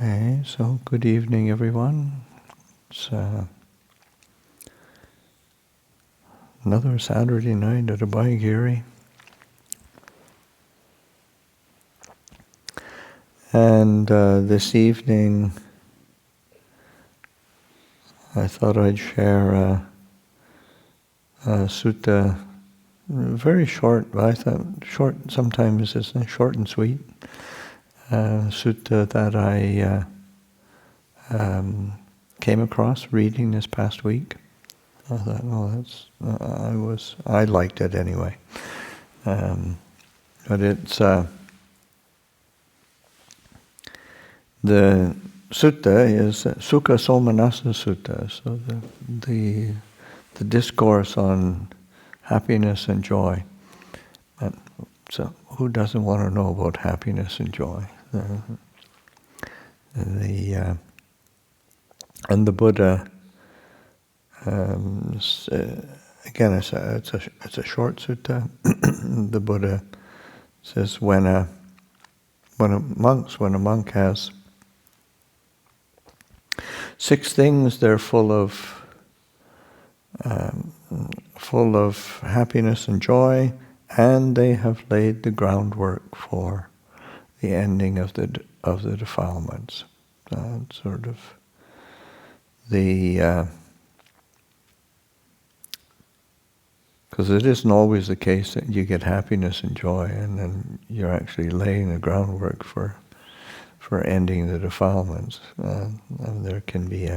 Okay, so good evening, everyone. It's another Saturday night at Abhayagiri. And this evening, I thought I'd share a sutta, very short, but I thought short sometimes is short and sweet. Sutta that I came across reading this past week. I thought, I liked it anyway. But it's the sutta is Sukha Somanassa Sutta, so the discourse on happiness and joy. And so, who doesn't want to know about happiness and joy? And the Buddha, again, it's a short sutta. The Buddha says when a monk has 6 things, they're full of happiness and joy, and they have laid the groundwork for the ending of the defilements. Sort of because it isn't always the case that you get happiness and joy, and then you're actually laying the groundwork for ending the defilements. And there can be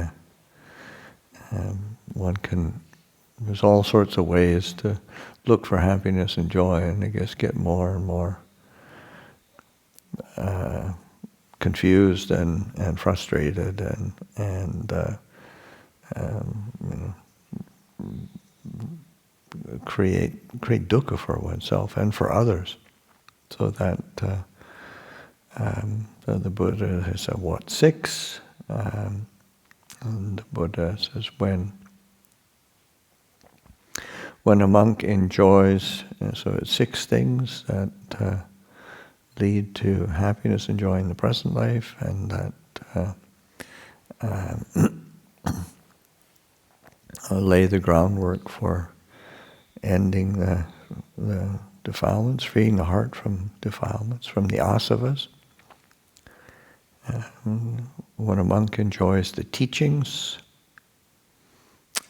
there's all sorts of ways to look for happiness and joy, and I guess get more and more confused and frustrated and create dukkha for oneself and for others. So that the Buddha has said, what, 6? And the Buddha says when a monk enjoys, so it's 6 things that lead to happiness and joy in the present life, and that lay the groundwork for ending the defilements, freeing the heart from defilements, from the asavas. When a monk enjoys the teachings,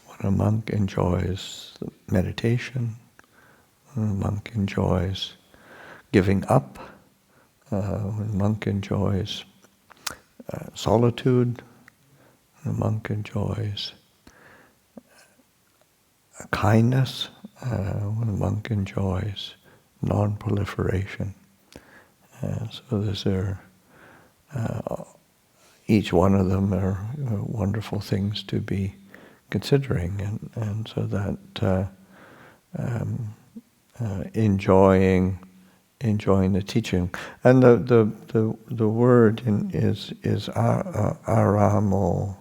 when a monk enjoys meditation, when a monk enjoys giving up, when a monk enjoys solitude, when a monk enjoys kindness, when a monk enjoys non-proliferation. So these are, each one of them are wonderful things to be considering, and so that enjoying the teaching, and the word is aramo,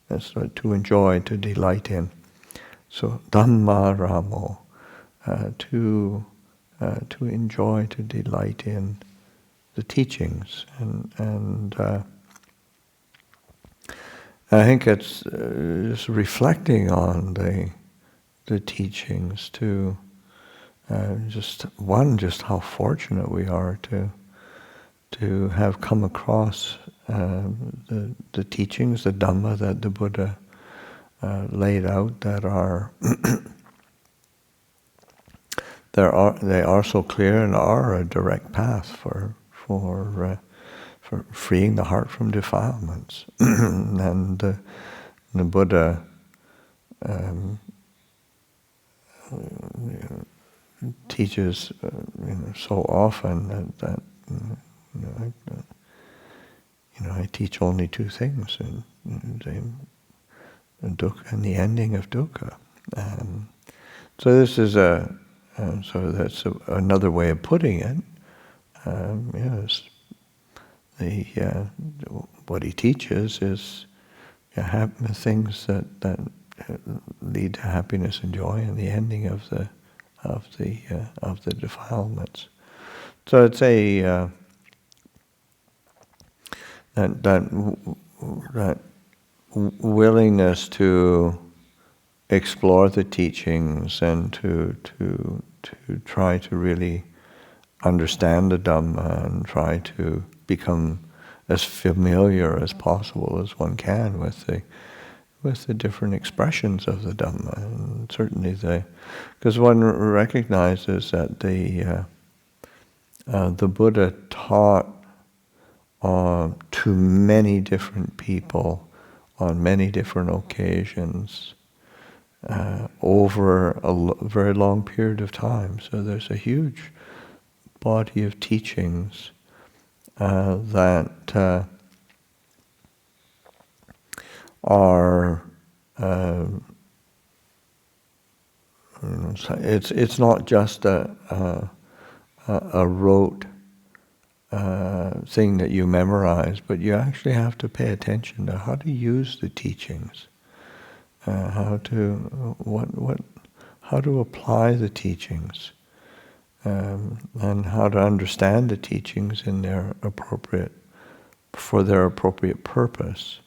that's to enjoy, to delight in. So Dhamma Ramo, to enjoy, to delight in the teachings, and I think it's just reflecting on the teachings to just how fortunate we are to have come across the teachings, the Dhamma that the Buddha laid out, that are they are so clear and are a direct path for freeing the heart from defilements. And the Buddha teaches so often that I teach only 2 things, and dukkha and the ending of dukkha. So this is so that's another way of putting it. Yes, what he teaches is things that lead to happiness and joy, and the ending of the defilements. So it's that willingness to explore the teachings and to try to really understand the Dhamma and try to become as familiar as possible as one can with the different expressions of the Dhamma. And certainly because one recognizes that the Buddha taught to many different people on many different occasions over a very long period of time. So there's a huge body of teachings that are it's not just a rote thing that you memorize, but you actually have to pay attention to how to use the teachings, how to apply the teachings, and how to understand the teachings in for their appropriate purpose.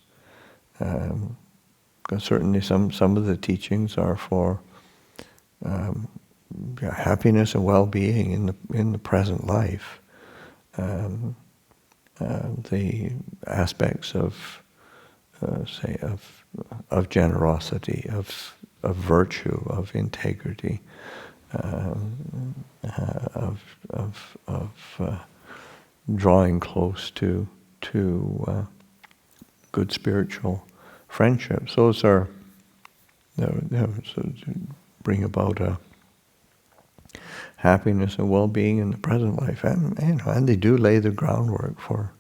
Because certainly some of the teachings are for happiness and well-being in the present life. The aspects of generosity, of virtue, of integrity, of drawing close to good spiritual friendships. Those are so to bring about a happiness and well-being in the present life, and they do lay the groundwork for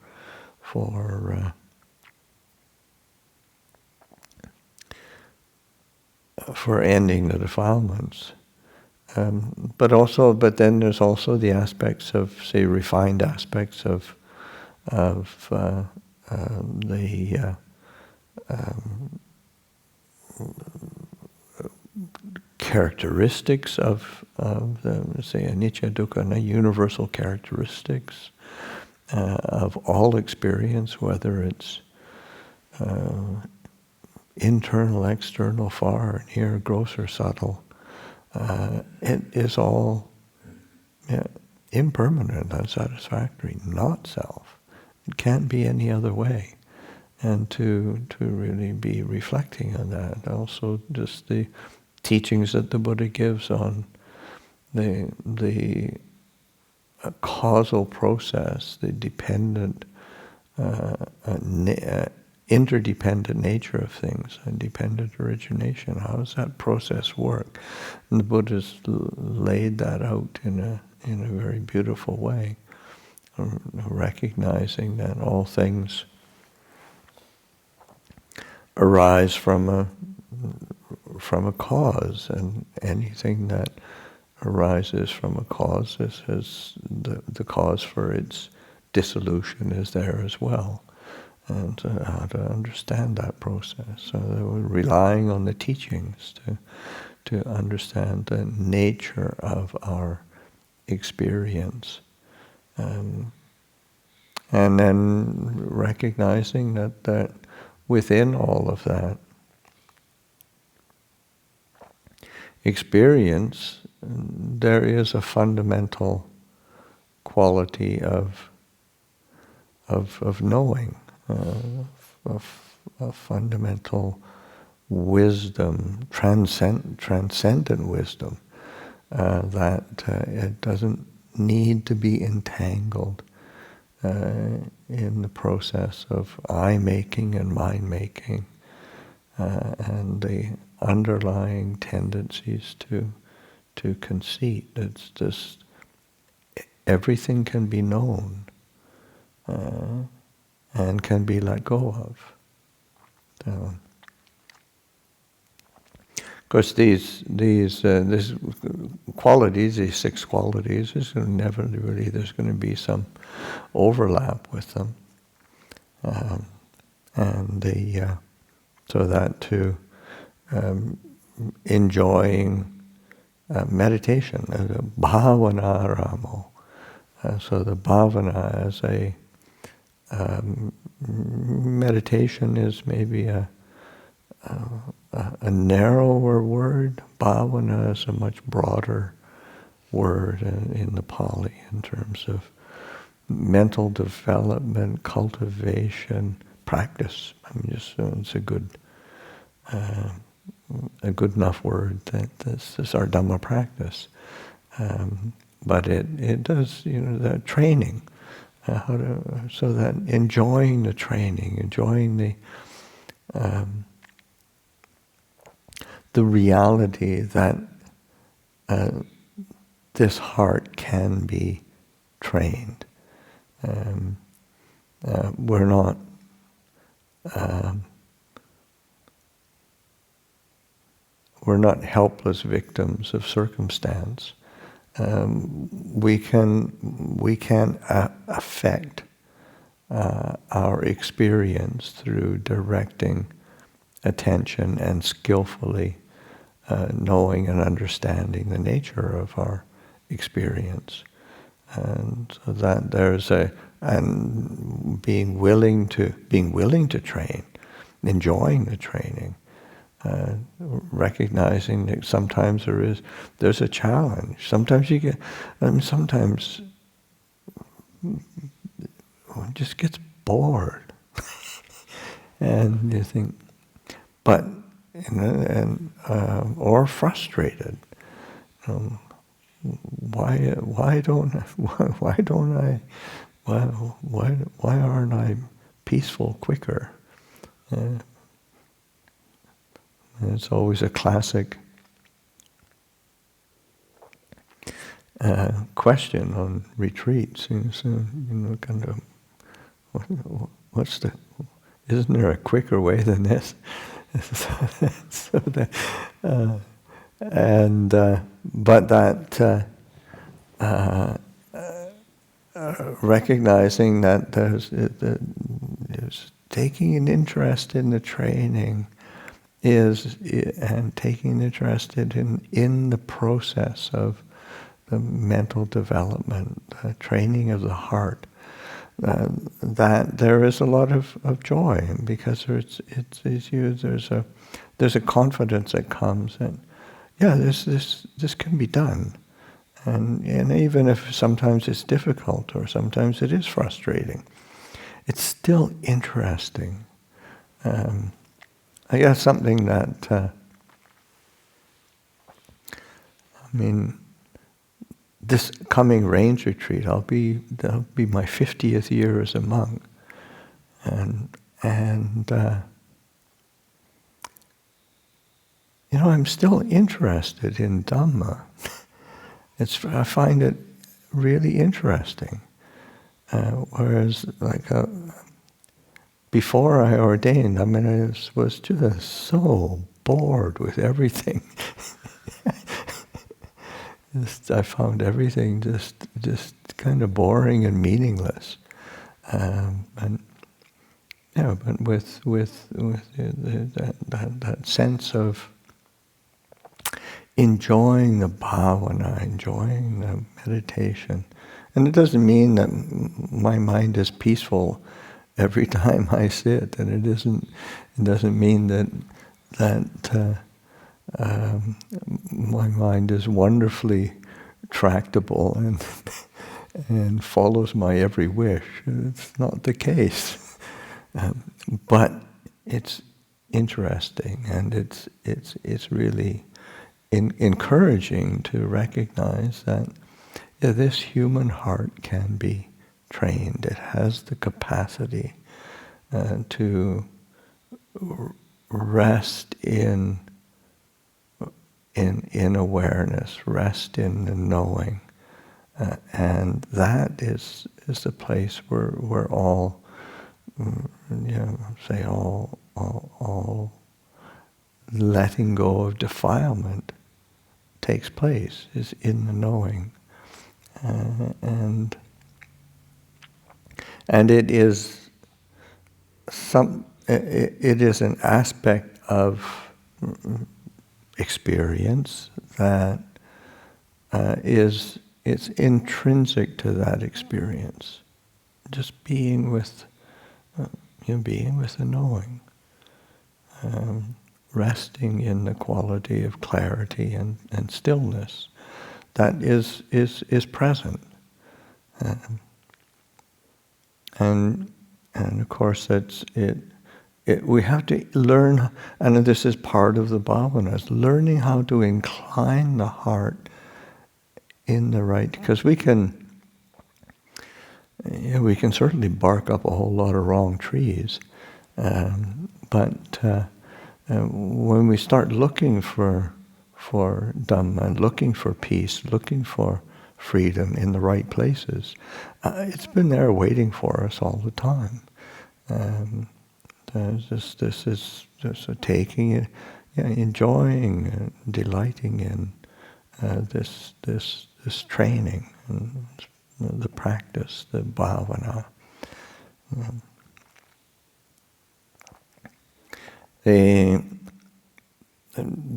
ending the defilements. But then there's also the aspects of, say, refined aspects of the characteristics of the, say, anicca, dukkha, and universal characteristics of all experience, whether it's internal, external, far, near, gross, or subtle. It is all impermanent, unsatisfactory, not self. It can't be any other way. And to really be reflecting on that. Also just the teachings that the Buddha gives on the causal process, the dependent, interdependent nature of things, and dependent origination. How does that process work? And the Buddha's laid that out in a very beautiful way, recognizing that all things arise from a cause, and anything that arises from a cause is the cause for its dissolution is there as well. And how to understand that process. So we're relying on the teachings to understand the nature of our experience. And then recognizing that within all of that experience, there is a fundamental quality of knowing, of fundamental wisdom, transcendent wisdom, that it doesn't need to be entangled in the process of I-making and mind-making, and the underlying tendencies to conceit. It's just everything can be known and can be let go of. So, of course, these qualities, these 6 qualities, there's going to be some overlap with them, and so that too, enjoying meditation, bhavana ramo. So the bhavana as meditation is maybe a narrower word. Bhavana is a much broader word in the Pali in terms of mental development, cultivation, practice. I mean, it's a good enough word that this is our Dhamma practice. But it does, the training, so that enjoying the training, enjoying the reality that this heart can be trained. We're not helpless victims of circumstance. We can affect our experience through directing attention and skillfully knowing and understanding the nature of our experience, and so that and being willing to train, enjoying the training, recognizing that sometimes there's a challenge. Sometimes sometimes one just gets bored, and you think, but or frustrated. Why aren't I peaceful quicker? It's always a classic question on retreats. Kind of, isn't there a quicker way than this? But that recognizing that there's taking an interest in the training and taking an interest in the process of the mental development, training of the heart. That there is a lot of joy, because there's a confidence that comes, and this can be done, and even if sometimes it's difficult or sometimes it is frustrating, it's still interesting. I guess something that this coming range retreat, that'll be my 50th year as a monk, and I'm still interested in Dhamma. I find it really interesting, whereas before I ordained, I was just so bored with everything. I found everything just kind of boring and meaningless, but with that sense of enjoying the bhavana, enjoying the meditation, and it doesn't mean that my mind is peaceful every time I sit, and it doesn't mean that my mind is wonderfully tractable and follows my every wish. It's not the case, but it's interesting, and it's really encouraging to recognize that this human heart can be trained. It has the capacity to rest in awareness, rest in the knowing, and that is the place where all letting go of defilement takes place, is in the knowing, and it is it is an aspect of experience that it's intrinsic to that experience. Just being with being with the knowing, resting in the quality of clarity and stillness that is present, and of course we have to learn, and this is part of the bhavanas, learning how to incline the heart in the right, because we can certainly bark up a whole lot of wrong trees, but when we start looking for Dhamma, looking for peace, looking for freedom in the right places, it's been there waiting for us all the time. This is just taking it, enjoying, delighting in this training and the practice, the bhavana. The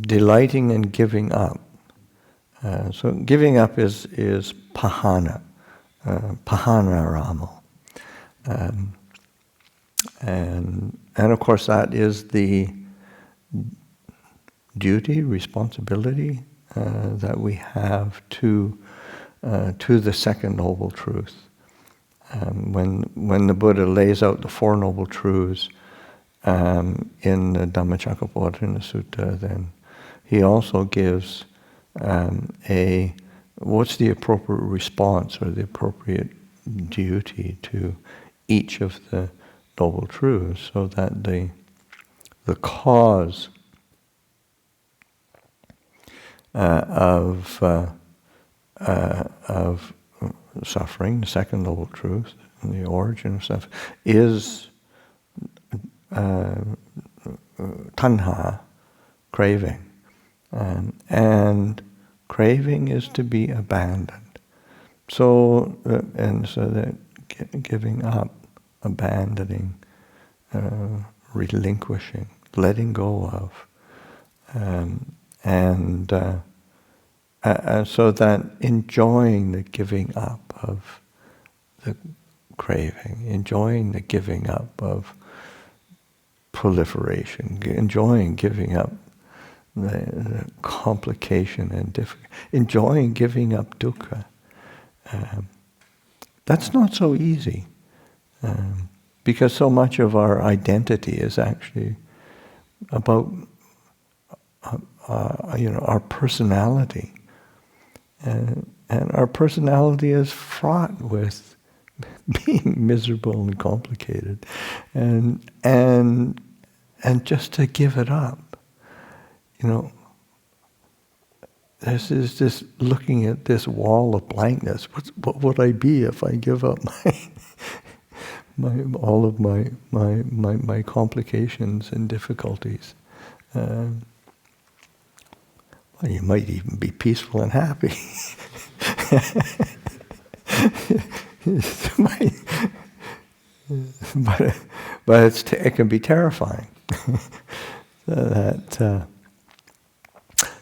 delighting and giving up. So giving up is pahana, pahanaramo. And of course that is the duty, responsibility that we have to the second noble truth. When the Buddha lays out the Four Noble Truths in the Dhammacakkappavattana Sutta, then he also gives what's the appropriate response or the appropriate duty to each of the Noble Truths, so that the cause of suffering, the second Noble Truth, and the origin of suffering, is tanha, craving. And craving is to be abandoned. So that giving up, abandoning, relinquishing, letting go of, and so that enjoying the giving up of the craving, enjoying the giving up of proliferation, enjoying giving up the complication and difficulty, enjoying giving up dukkha. That's not so easy, because so much of our identity is actually about our personality, and our personality is fraught with being miserable and complicated, and just to give it up, this is just looking at this wall of blankness. What would I be if I give up all of my complications and difficulties? Well, you might even be peaceful and happy. but it can be terrifying.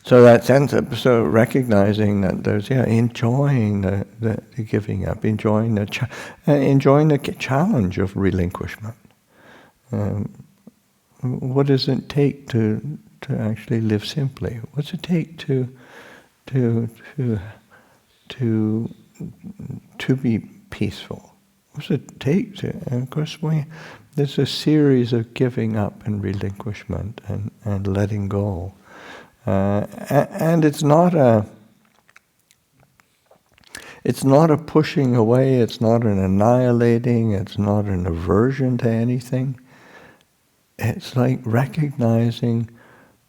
So that sense of recognizing that there's enjoying the giving up, enjoying the challenge of relinquishment. What does it take to actually live simply? What's it take to be peaceful? What's it take to? And of course, there's a series of giving up and relinquishment and letting go. And it's not a pushing away, it's not an annihilating, it's not an aversion to anything. It's like recognizing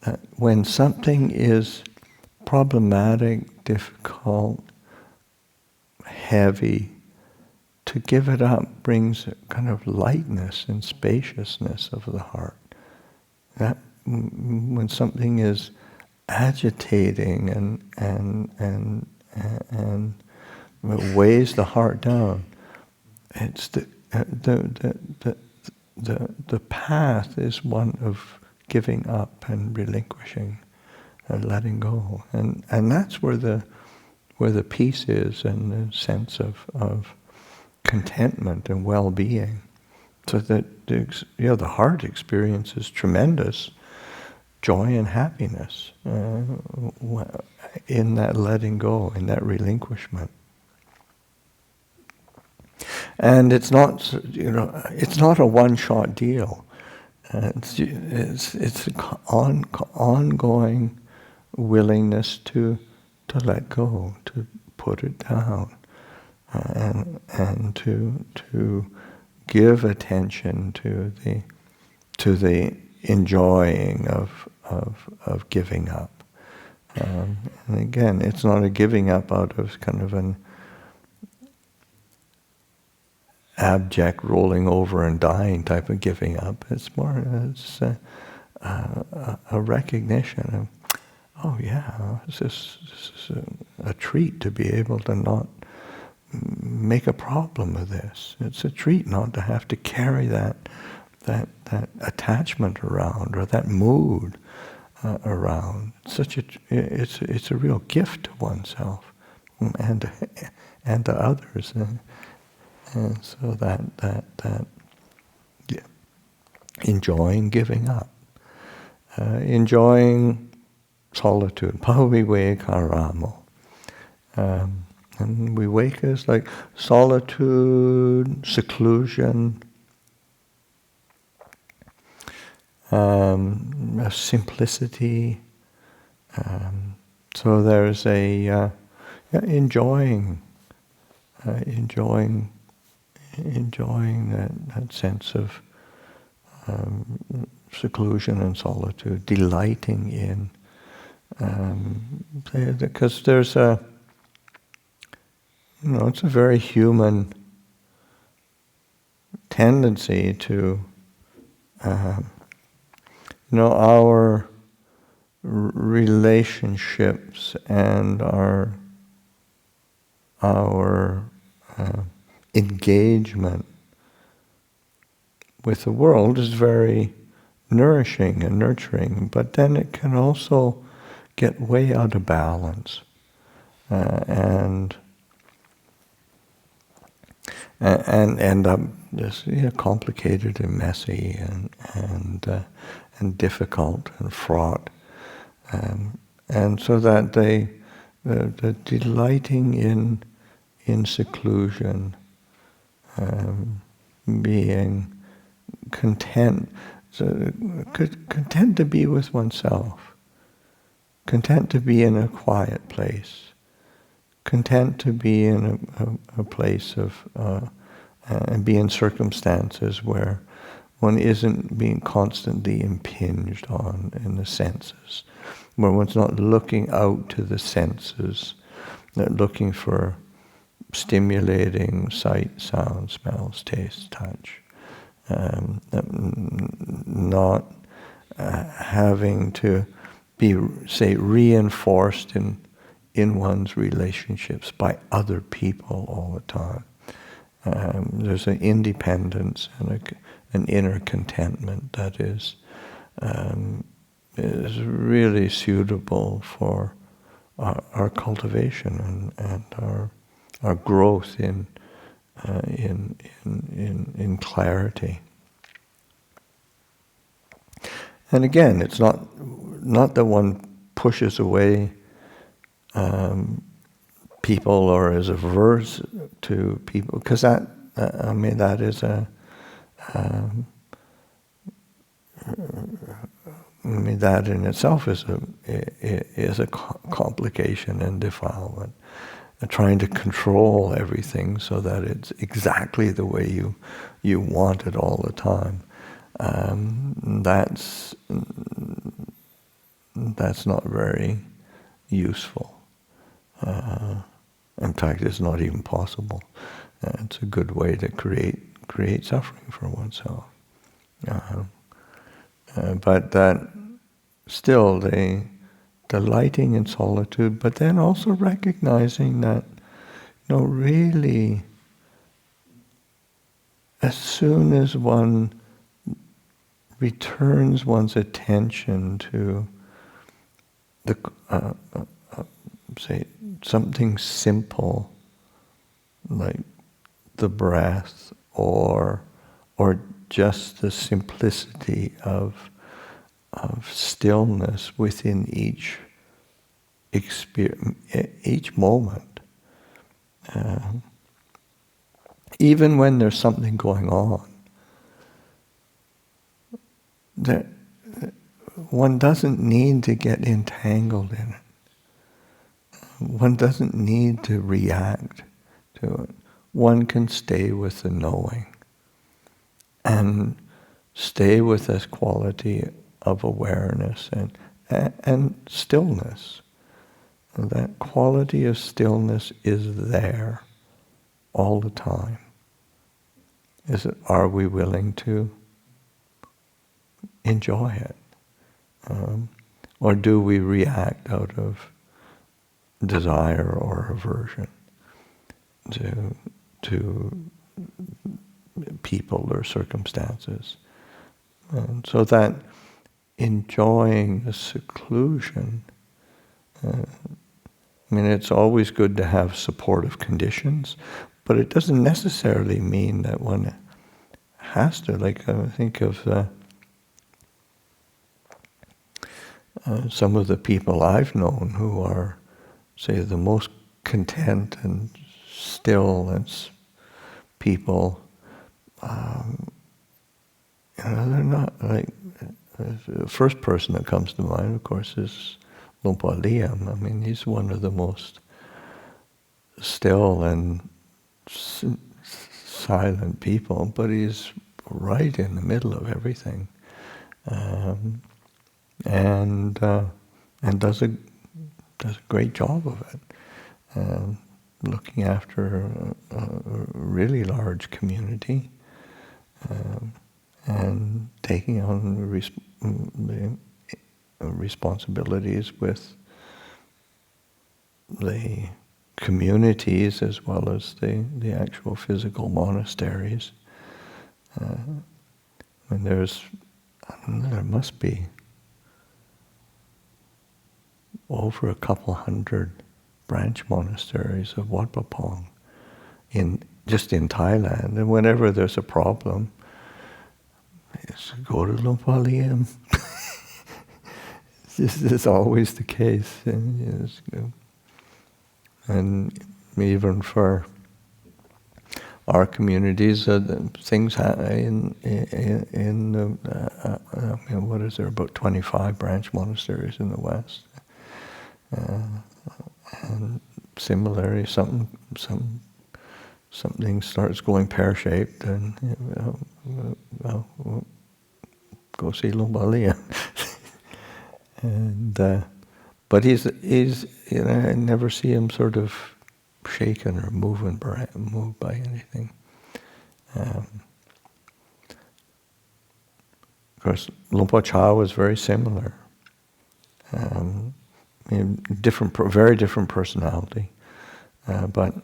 that when something is problematic, difficult, heavy, to give it up brings a kind of lightness and spaciousness of the heart. That when something is agitating and weighs the heart down, it's the path is one of giving up and relinquishing and letting go, and that's where the peace is, and the sense of contentment and well-being. So that the heart experiences tremendous joy and happiness in that letting go, in that relinquishment. And it's not, it's not a one-shot deal. It's an ongoing willingness to let go, to put it down, and to give attention to the enjoying of giving up. And again, it's not a giving up out of kind of an abject rolling over and dying type of giving up. It's more a recognition of, oh yeah, this is a treat to be able to not make a problem of this. It's a treat not to have to carry that attachment around, or that mood around. It's a real gift to oneself and to others. And so that enjoying giving up, enjoying solitude, pahuviwe karamo. And we wake as like solitude, seclusion, simplicity. So there's enjoying that sense of seclusion and solitude, delighting in, because there's it's a very human tendency to, our relationships and our engagement with the world is very nourishing and nurturing, but then it can also get way out of balance and end up just complicated and messy and difficult and fraught, and so that the delighting in seclusion, being content, so content to be with oneself, content to be in a quiet place, content to be in a place of and be in circumstances where one isn't being constantly impinged on in the senses, where one's not looking out to the senses, not looking for stimulating sight, sound, smells, taste, touch, not having to be, say, reinforced in one's relationships by other people all the time. There's an independence and an inner contentment that is really suitable for our cultivation and our growth in clarity. And again, it's not that one pushes away people or is averse to people, because that is that in itself is a complication and defilement. Trying to control everything so that it's exactly the way you want it all the time. That's not very useful. In fact, it's not even possible. It's a good way to create suffering for oneself. But that still the delighting in solitude, but then also recognizing that, really, as soon as one returns one's attention to the say something simple like the breath or or just the simplicity of stillness within each each moment. Even when there's something going on, that one doesn't need to get entangled in it. One doesn't need to react to it. One can stay with the knowing and stay with this quality of awareness and stillness. And that quality of stillness is there all the time. Are we willing to enjoy it? Or do we react out of desire or aversion to people or circumstances? And so that enjoying the seclusion, it's always good to have supportive conditions, but it doesn't necessarily mean that one has to. Like, I think of some of the people I've known who are, say, the most content and still and people. They're not like the first person that comes to mind, of course, is Lumpur Liam. He's one of the most still and silent people, but he's right in the middle of everything, and does a great job of it, looking after a really large community, and taking on the responsibilities with the communities as well as the actual physical monasteries. And there must be over a couple hundred branch monasteries of Wat Pah Pong just in Thailand. And whenever there's a problem, just go to Lumpur Liam. This is always the case. And even for our communities, things what is there, about 25 branch monasteries in the West. And similarly, something starts going pear-shaped, and we'll go see Lumpur Liam. And but he's I never see him sort of shaken or moved by anything. Of course, Lumpur Cha was very similar. Very different personality, but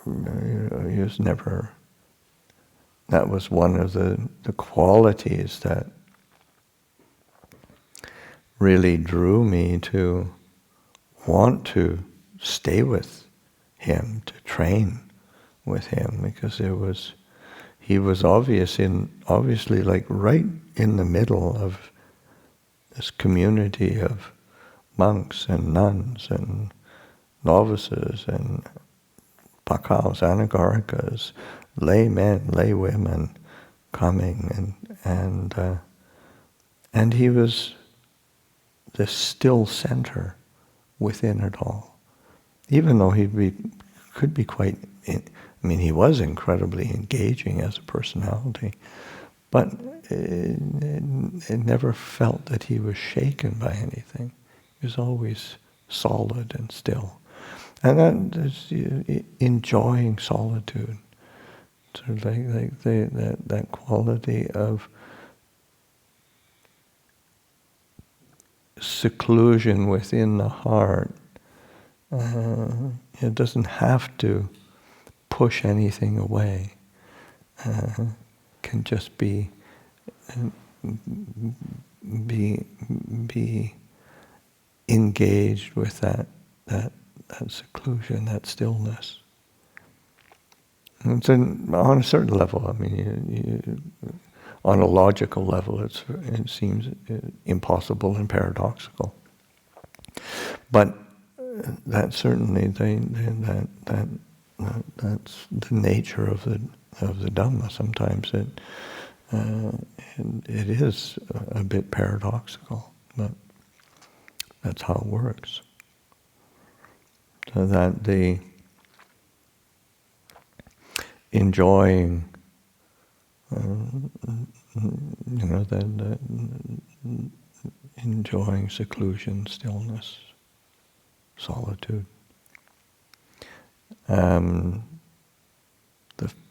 he was never. That was one of the qualities that really drew me to want to stay with him, to train with him, because he was obviously like right in the middle of this community of monks and nuns and novices and pakals, anagarikas, laymen, lay women coming, and he was this still center within it all. Even though he could be quite, he was incredibly engaging as a personality, but it never felt that he was shaken by anything. He was always solid and still. And that is enjoying solitude. Sort of like that quality of seclusion within the heart. It doesn't have to push anything away. Can just be engaged with that seclusion, that stillness. It's on a certain level. I mean, on a logical level, it seems impossible and paradoxical. But that's certainly that's the nature of the Dhamma. Sometimes it is a bit paradoxical, but that's how it works. So that the enjoying, enjoying seclusion, stillness, solitude. The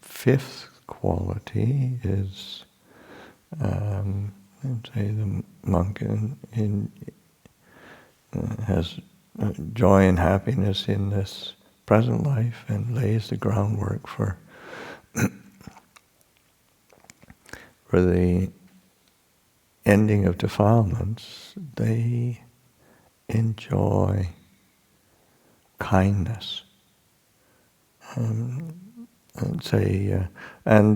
fifth quality is, say, the monk has joy and happiness in this present life and lays the groundwork for the ending of defilements. They enjoy kindness. And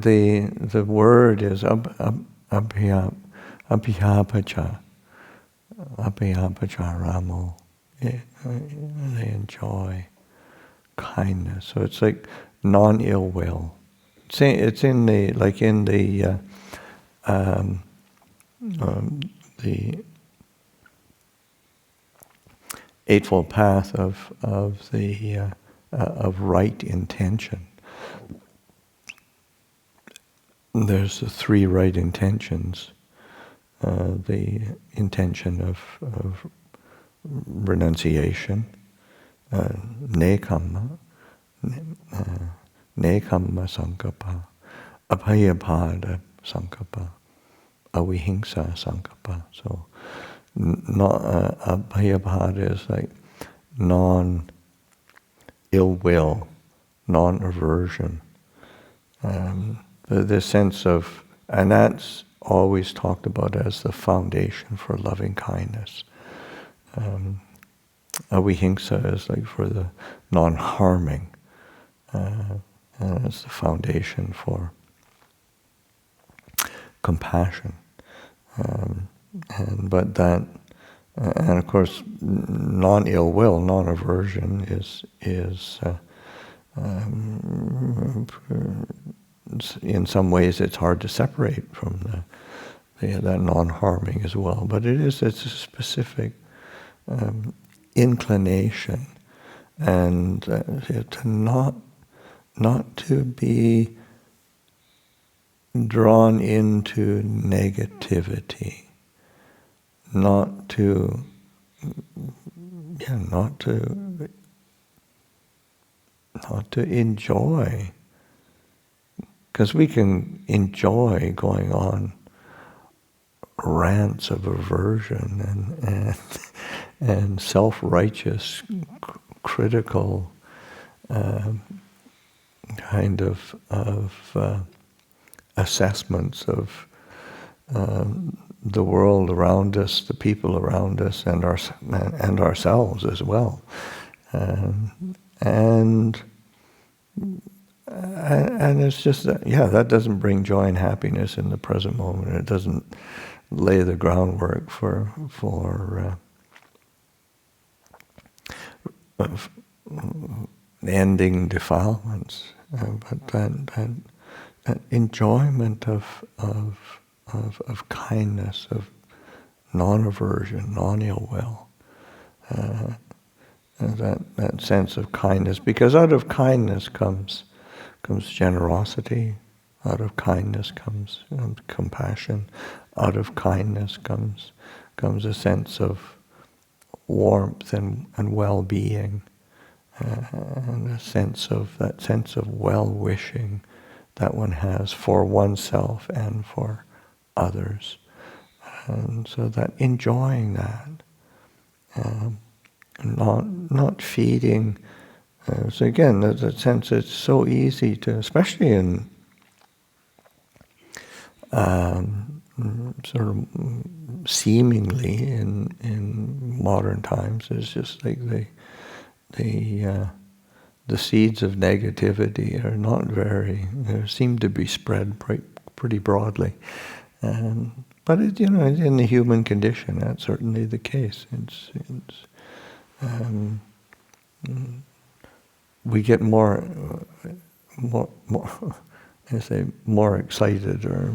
the word is abhayapacharamo. They enjoy kindness. So it's like non-ill will. It's in the Eightfold Path of right intention. There's the three right intentions. The intention of renunciation, nekamma sankappa, abhayapada sankappa, avihingsa sankappa. So, abhayapada is like non-ill will, non-aversion. The sense of, and that's always talked about as the foundation for loving kindness. Avihingsa is like for the non-harming. And it's the foundation for compassion. And of course, non-ill will, non-aversion is in some ways it's hard to separate from that non-harming as well. But it's a specific inclination, and to not to be drawn into negativity, not to enjoy, because we can enjoy going on rants of aversion and self-righteous, critical kind of assessments of the world around us, the people around us, and ourselves as well, and it's just that, that doesn't bring joy and happiness in the present moment. It doesn't lay the groundwork for ending defilements. But that enjoyment of kindness, of non-aversion, non-ill will, that sense of kindness, because out of kindness comes generosity, out of kindness comes compassion, out of kindness comes a sense of warmth and well-being, and a sense of well-wishing that one has for oneself and for others. And so that enjoying that, not feeding. So again, there's a sense it's so easy to, especially in sort of seemingly in modern times, it's just like the the seeds of negativity are not seem to be spread pretty broadly. But in the human condition, that's certainly the case. We get more more excited or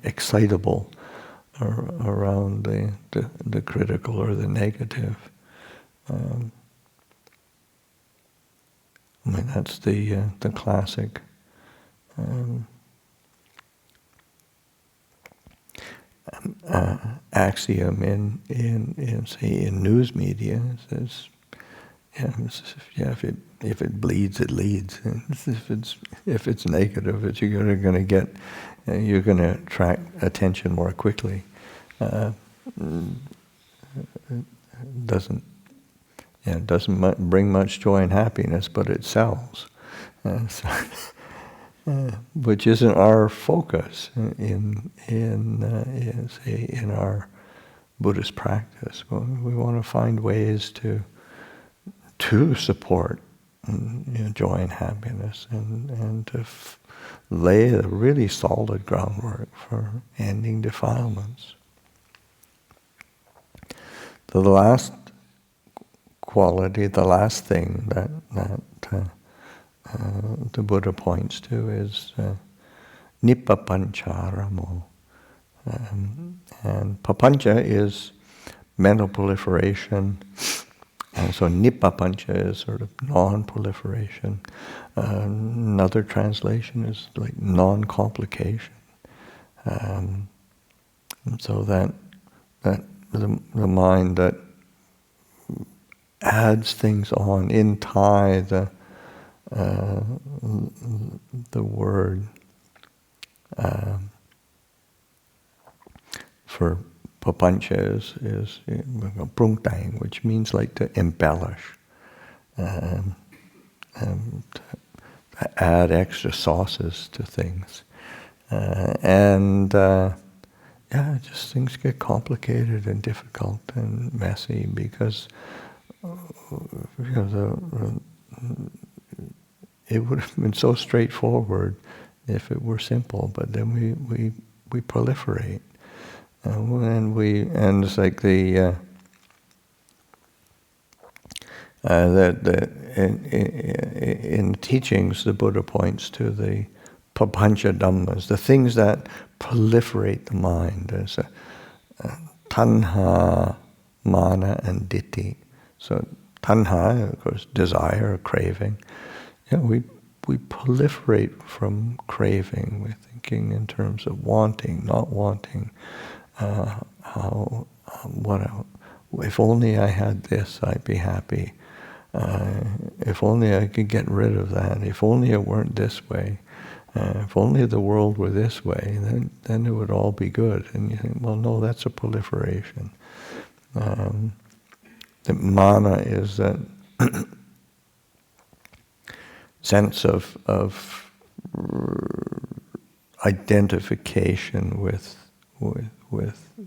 excitable around the critical or the negative. That's the classic axiom in news media. It says, if it bleeds, it leads. If it's negative, you're going to attract attention more quickly. Doesn't bring much joy and happiness, but it sells. Which isn't our focus in our Buddhist practice. We want to find ways to support joy and happiness, and to lay a really solid groundwork for ending defilements. The last quality, the last thing that the Buddha points to is nippapancharamo. And papancha is mental proliferation, and so nippapancha is sort of non-proliferation. Another translation is like non-complication. So that the mind that adds things on in Thai, the word for papancha is prungtang, which means like to embellish, to add extra sauces to things, just things get complicated and difficult and messy because it would have been so straightforward if it were simple, but then we proliferate, and it's like in teachings the Buddha points to the papancha dhammas, the things that proliferate the mind. There's tanha, mana, and ditthi. So tanha, of course, desire or craving. We proliferate from craving. We're thinking in terms of wanting, not wanting. If only I had this, I'd be happy. If only I could get rid of that. If only it weren't this way. If only the world were this way, then it would all be good. And you think, well, no, that's a proliferation. The mana is that sense of identification with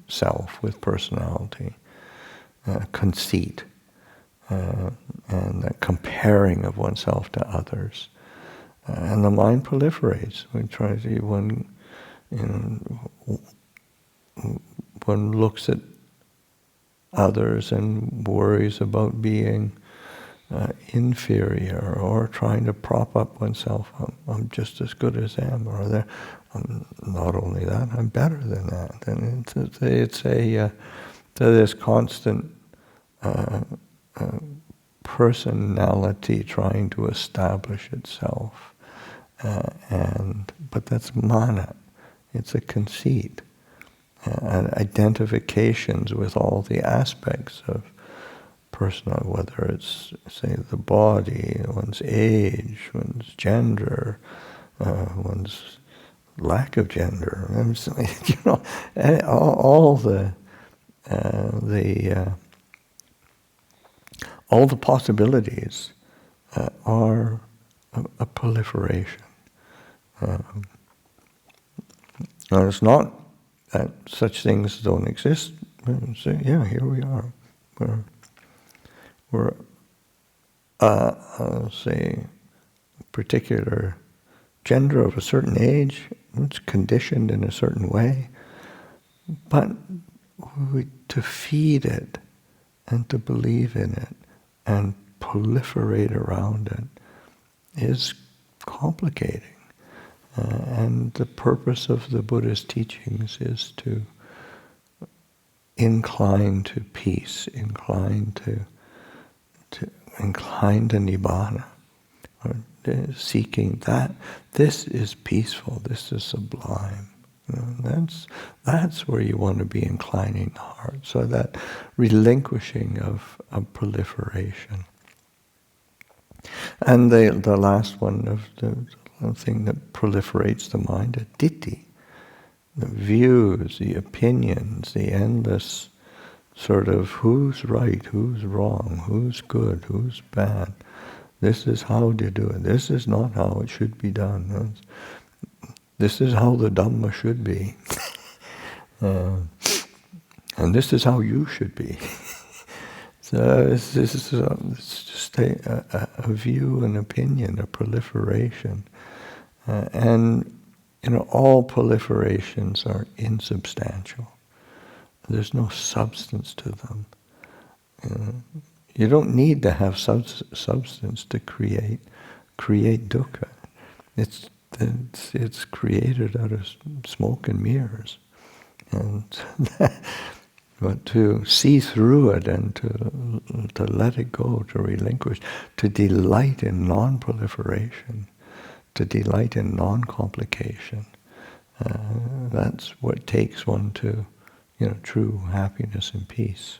self, with personality, conceit, and that comparing of oneself to others. And the mind proliferates. One looks at others and worries about being inferior, or trying to prop up oneself. I'm just as good as them, or not only that, I'm better than that. And it's this constant personality trying to establish itself, but that's mana. It's a conceit, and identifications with all the aspects of personal, whether it's, say, the body, one's age, one's gender, one's lack of gender. All the possibilities are a proliferation. Now, it's not that such things don't exist. So, here we are. We're say, particular gender of a certain age, it's conditioned in a certain way, but to feed it and to believe in it and proliferate around it is complicating. And the purpose of the Buddha's teachings is to incline to peace, incline to nibbana, or seeking that. This is peaceful. This is sublime. That's where you want to be inclining the heart. So that relinquishing of proliferation. And the last one of the thing that proliferates the mind, is ditthi. The views, the opinions, the endless sort of who's right, who's wrong, who's good, who's bad. This is how to do it. This is not how it should be done. This is how the Dhamma should be. And this is how you should be. So it's just a view, an opinion, a proliferation. And all proliferations are insubstantial. There's no substance to them. You don't need to have substance to create dukkha. It's created out of smoke and mirrors. And but to see through it and to let it go, to relinquish, to delight in non-proliferation, to delight in non-complication, that's what takes one to true happiness and peace.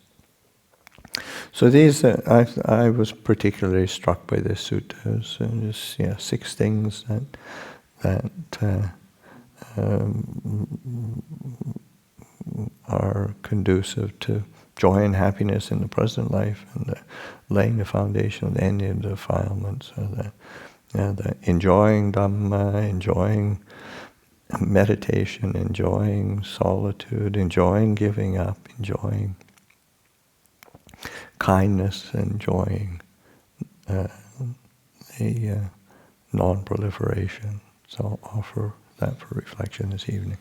So these, I was particularly struck by this sutta. Just 6 things that are conducive to joy and happiness in the present life, and laying the foundation of the ending of defilements. So that enjoying Dhamma, enjoying meditation, enjoying solitude, enjoying giving up, enjoying kindness, enjoying the non-proliferation. So I'll offer that for reflection this evening.